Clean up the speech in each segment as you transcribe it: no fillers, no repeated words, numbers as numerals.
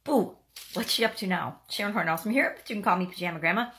Boo! What's she up to now? Sharon Horne-Ellstrom here, but you can call me Pajama Grandma.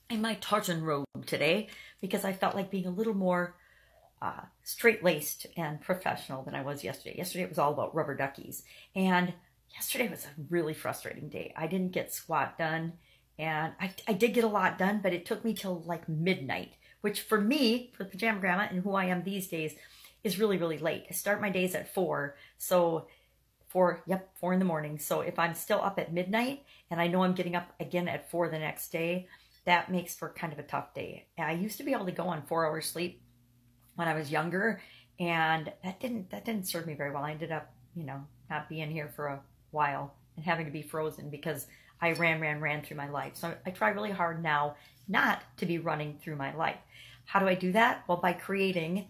In my tartan robe today because I felt like being a little more straight-laced and professional than I was yesterday. Yesterday it was all about rubber duckies. And yesterday was a really frustrating day. I didn't get squat done. And I did get a lot done, but it took me till like midnight, which for me, for Pajama Grandma and who I am these days, is really, really late. I start my days at 4. So 4 in the morning. So if I'm still up at midnight and I know I'm getting up again at 4 the next day, that makes for kind of a tough day. And I used to be able to go on 4 hours sleep when I was younger, and that didn't serve me very well. I ended up, not being here for a while and having to be frozen because I ran through my life. So I try really hard now not to be running through my life. How do I do that? Well, by creating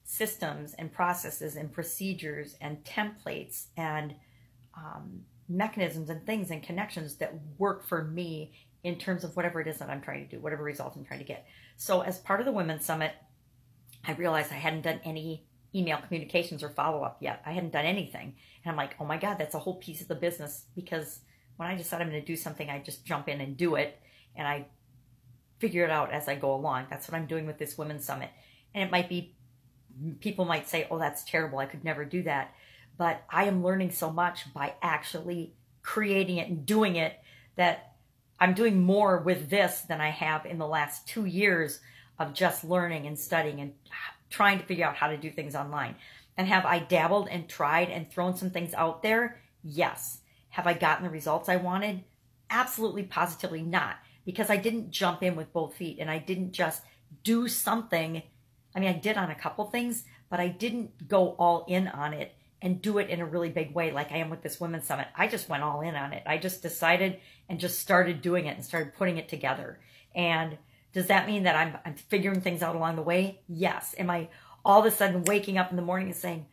systems and processes and procedures and templates and mechanisms and things and connections that work for me in terms of whatever it is that I'm trying to do, whatever results I'm trying to get. So as part of the Women's Summit, I realized I hadn't done any email communications or follow-up yet. I hadn't done anything. And I'm like, oh my God, that's a whole piece of the business, because when I decide I'm going to do something, I just jump in and do it, and I figure it out as I go along. That's what I'm doing with this Women's Summit. And it might be, people might say, oh, that's terrible, I could never do that. But I am learning so much by actually creating it and doing it that I'm doing more with this than I have in the last 2 years of just learning and studying and trying to figure out how to do things online. And have I dabbled and tried and thrown some things out there? Yes. Have I gotten the results I wanted? Absolutely, positively not. Because I didn't jump in with both feet and I didn't just do something. I mean, I did on a couple things, but I didn't go all in on it and do it in a really big way like I am with this Women's Summit. I just went all in on it. I just decided and just started doing it and started putting it together. And does that mean that I'm figuring things out along the way? Yes. Am I all of a sudden waking up in the morning and saying,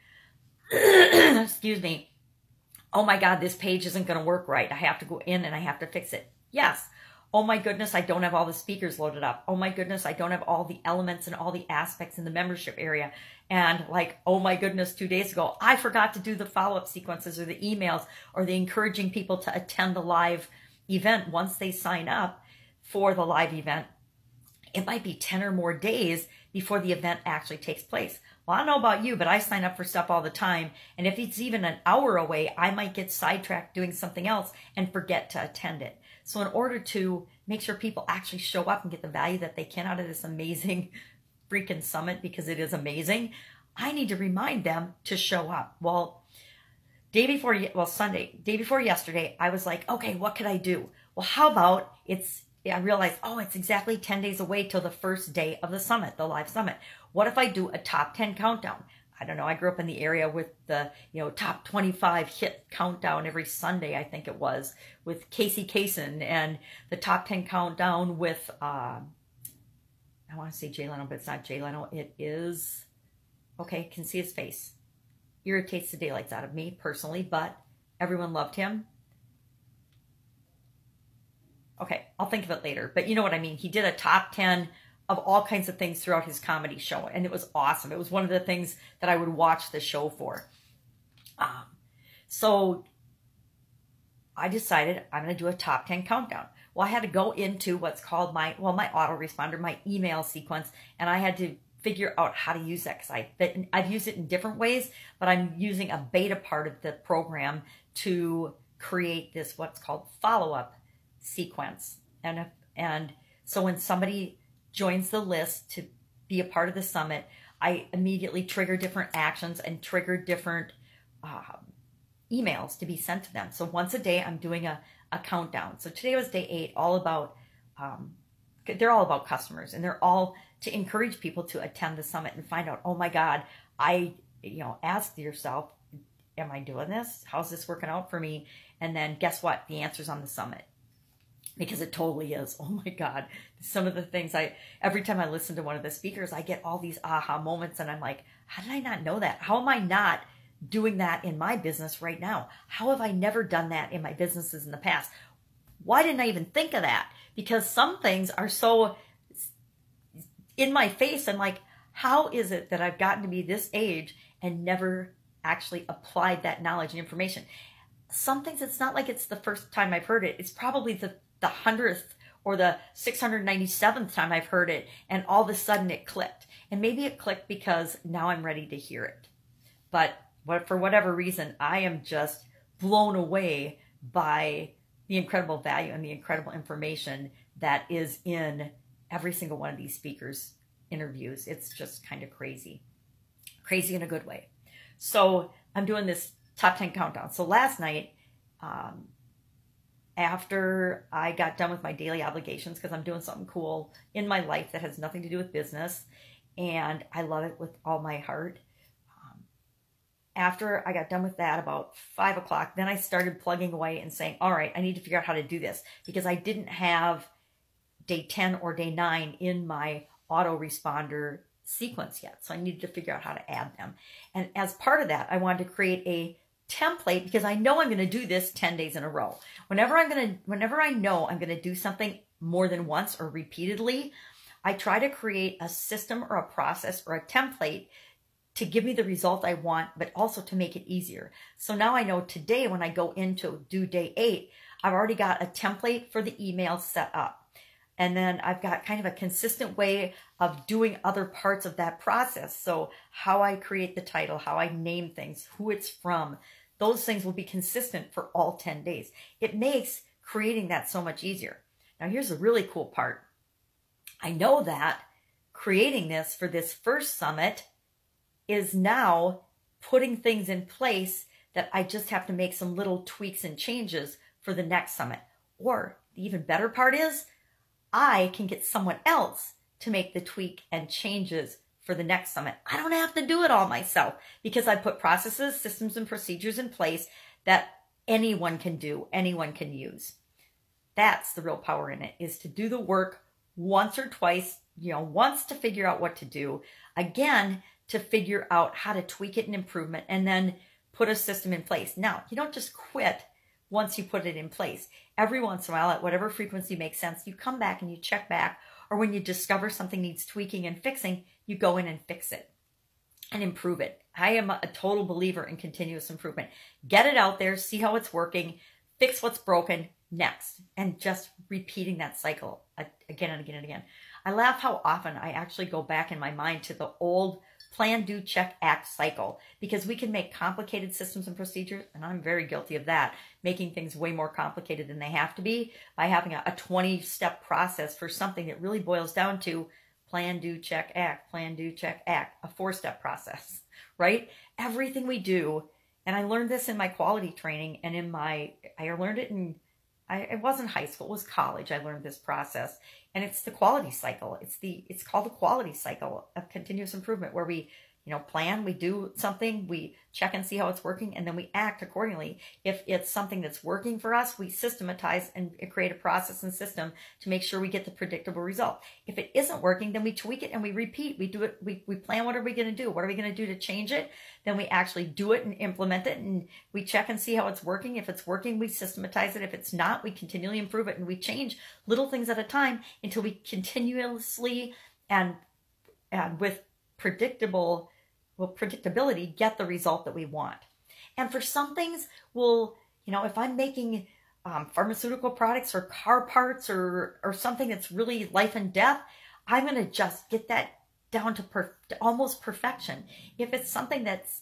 excuse me, oh my God, this page isn't going to work right. I have to go in and I have to fix it. Yes. Oh my goodness, I don't have all the speakers loaded up. Oh my goodness, I don't have all the elements and all the aspects in the membership area. And like, oh my goodness, 2 days ago, I forgot to do the follow-up sequences or the emails or the encouraging people to attend the live event once they sign up for the live event. It might be 10 or more days before the event actually takes place. Well, I don't know about you, but I sign up for stuff all the time. And if it's even an hour away, I might get sidetracked doing something else and forget to attend it. So in order to make sure people actually show up and get the value that they can out of this amazing freaking summit, because it is amazing, I need to remind them to show up. Well, Sunday, day before yesterday, I was like, okay, what could I do? Well, how about I realized, oh, it's exactly 10 days away till the first day of the summit, the live summit. What if I do a top 10 countdown? I don't know. I grew up in the area with the, top 25 hit countdown every Sunday, I think it was, with Casey Kasem, and the top 10 countdown with, I want to say Jay Leno, but it's not Jay Leno. It is, okay, can see his face. Irritates the daylights out of me personally, but everyone loved him. Okay, I'll think of it later, but you know what I mean. He did a top 10 of all kinds of things throughout his comedy show, and it was awesome. It was one of the things that I would watch the show for. So I decided I'm going to do a top 10 countdown. Well, I had to go into what's called my autoresponder, my email sequence, and I had to figure out how to use that because I've used it in different ways, but I'm using a beta part of the program to create this what's called follow-up sequence. And so when somebody joins the list to be a part of the summit, I immediately trigger different actions and trigger different emails to be sent to them. So once a day, I'm doing a countdown. So today was day 8, all about, they're all about customers, and they're all to encourage people to attend the summit and find out, oh my God, ask yourself, am I doing this? How's this working out for me? And then guess what? The answer's on the summit. Because it totally is. Oh my God. Some of the things every time I listen to one of the speakers, I get all these aha moments and I'm like, how did I not know that? How am I not doing that in my business right now? How have I never done that in my businesses in the past? Why didn't I even think of that? Because some things are so in my face. I'm like, how is it that I've gotten to be this age and never actually applied that knowledge and information? some things, it's not like it's the first time I've heard it. It's probably the 100th or the 697th time I've heard it, and all of a sudden it clicked. And maybe it clicked because now I'm ready to hear it. But for whatever reason, I am just blown away by the incredible value and the incredible information that is in every single one of these speakers' interviews. It's just kind of crazy. Crazy in a good way. So I'm doing this top 10 countdown. So last night, after I got done with my daily obligations, because I'm doing something cool in my life that has nothing to do with business, and I love it with all my heart. After I got done with that about 5 o'clock, then I started plugging away and saying, all right, I need to figure out how to do this, because I didn't have day 10 or day 9 in my autoresponder sequence yet. So I needed to figure out how to add them. And as part of that, I wanted to create a template, because I know I'm going to do this 10 days in a row. Whenever I know I'm going to do something more than once or repeatedly, I try to create a system or a process or a template to give me the result I want, but also to make it easier. So now I know today when I go in to do day 8, I've already got a template for the email set up. And then I've got kind of a consistent way of doing other parts of that process. So how I create the title, how I name things, who it's from, those things will be consistent for all 10 days. It makes creating that so much easier. Now here's the really cool part. I know that creating this for this first summit is now putting things in place that I just have to make some little tweaks and changes for the next summit. Or the even better part is, I can get someone else to make the tweak and changes for the next summit. I don't have to do it all myself, because I put processes, systems, and procedures in place that anyone can do, anyone can use. That's the real power in it, is to do the work once or twice, once to figure out what to do, again, to figure out how to tweak it and improvement, and then put a system in place. Now, you don't just quit once you put it in place. Every once in a while, at whatever frequency makes sense, you come back and you check back, or when you discover something needs tweaking and fixing, you go in and fix it and improve it. I am a total believer in continuous improvement. Get it out there, see how it's working, fix what's broken, next, and just repeating that cycle again and again and again. I laugh how often I actually go back in my mind to the old plan, do, check, act cycle, because we can make complicated systems and procedures, and I'm very guilty of that, making things way more complicated than they have to be by having a 20-step process for something that really boils down to plan, do, check, act, plan, do, check, act, a 4-step process, right? Everything we do, and I learned this in my quality training, and I learned it it wasn't high school, it was college. I learned this process, and it's the quality cycle. It's called the quality cycle of continuous improvement, where we, plan, we do something, we check and see how it's working, and then we act accordingly. If it's something that's working for us, we systematize and create a process and system to make sure we get the predictable result. If it isn't working, then we tweak it and we repeat. We do it. We plan, what are we going to do? What are we going to do to change it? Then we actually do it and implement it, and we check and see how it's working. If it's working, we systematize it. If it's not, we continually improve it, and we change little things at a time until we continuously and with predictability get the result that we want. And for some things, if I'm making pharmaceutical products or car parts or something that's really life and death, I'm going to just get that down to almost perfection. If it's something that's,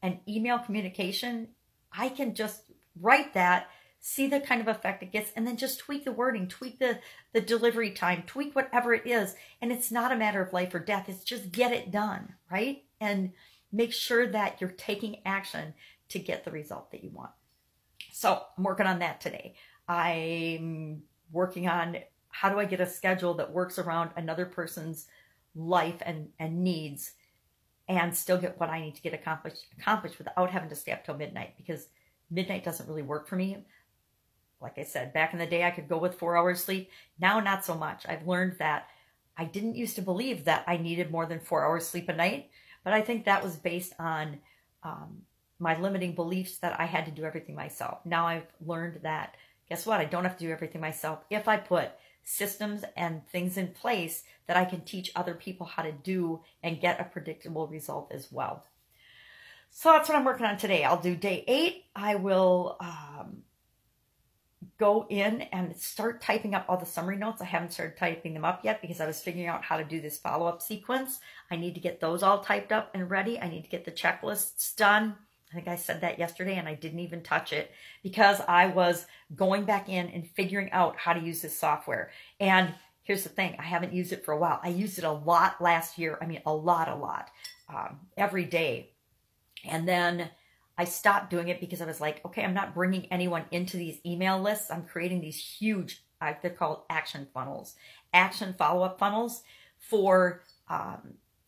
an email communication, I can just write that, see the kind of effect it gets, and then just tweak the wording, tweak the delivery time, tweak whatever it is. And it's not a matter of life or death. It's just get it done, right? And make sure that you're taking action to get the result that you want. So I'm working on that today. I'm working on how do I get a schedule that works around another person's life and needs, and still get what I need to get accomplished without having to stay up till midnight, because midnight doesn't really work for me. Like I said, back in the day, I could go with 4 hours sleep. Now, not so much. I've learned that I didn't used to believe that I needed more than 4 hours sleep a night, but I think that was based on my limiting beliefs that I had to do everything myself. Now I've learned that, guess what? I don't have to do everything myself if I put systems and things in place that I can teach other people how to do and get a predictable result as well. So that's what I'm working on today. I'll do day 8. I will go in and start typing up all the summary notes. I haven't started typing them up yet because I was figuring out how to do this follow-up sequence. I need to get those all typed up and ready. I need to get the checklists done. I think I said that yesterday and I didn't even touch it because I was going back in and figuring out how to use this software. And here's the thing, I haven't used it for a while. I used it a lot last year. I mean, a lot, every day. And then I stopped doing it because I was like, okay, I'm not bringing anyone into these email lists. I'm creating these huge, they're called action funnels, action follow-up funnels for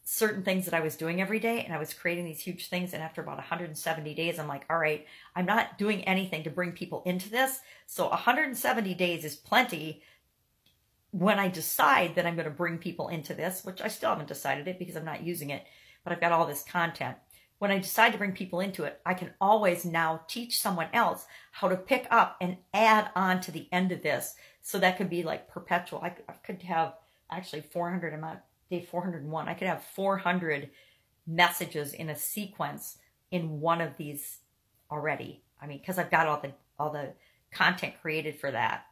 certain things that I was doing every day. And I was creating these huge things. And after about 170 days, I'm like, all right, I'm not doing anything to bring people into this. So 170 days is plenty when I decide that I'm going to bring people into this, which I still haven't decided it because I'm not using it, but I've got all this content. When I decide to bring people into it, I can always now teach someone else how to pick up and add on to the end of this. So that could be like perpetual. I could have actually 400, I'm at day 401. I could have 400 messages in a sequence in one of these already. I mean, because I've got all the content created for that.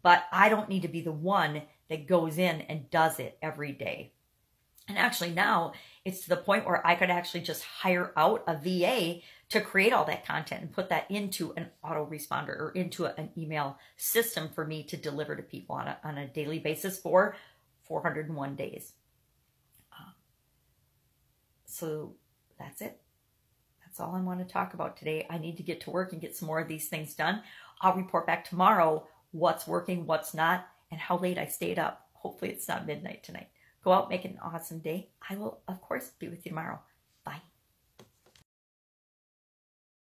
But I don't need to be the one that goes in and does it every day. And actually now it's to the point where I could actually just hire out a VA to create all that content and put that into an autoresponder or into an email system for me to deliver to people on a daily basis for 401 days. So that's it. That's all I want to talk about today. I need to get to work and get some more of these things done. I'll report back tomorrow what's working, what's not, and how late I stayed up. Hopefully it's not midnight tonight. Go out, make it an awesome day. I will, of course, be with you tomorrow. Bye.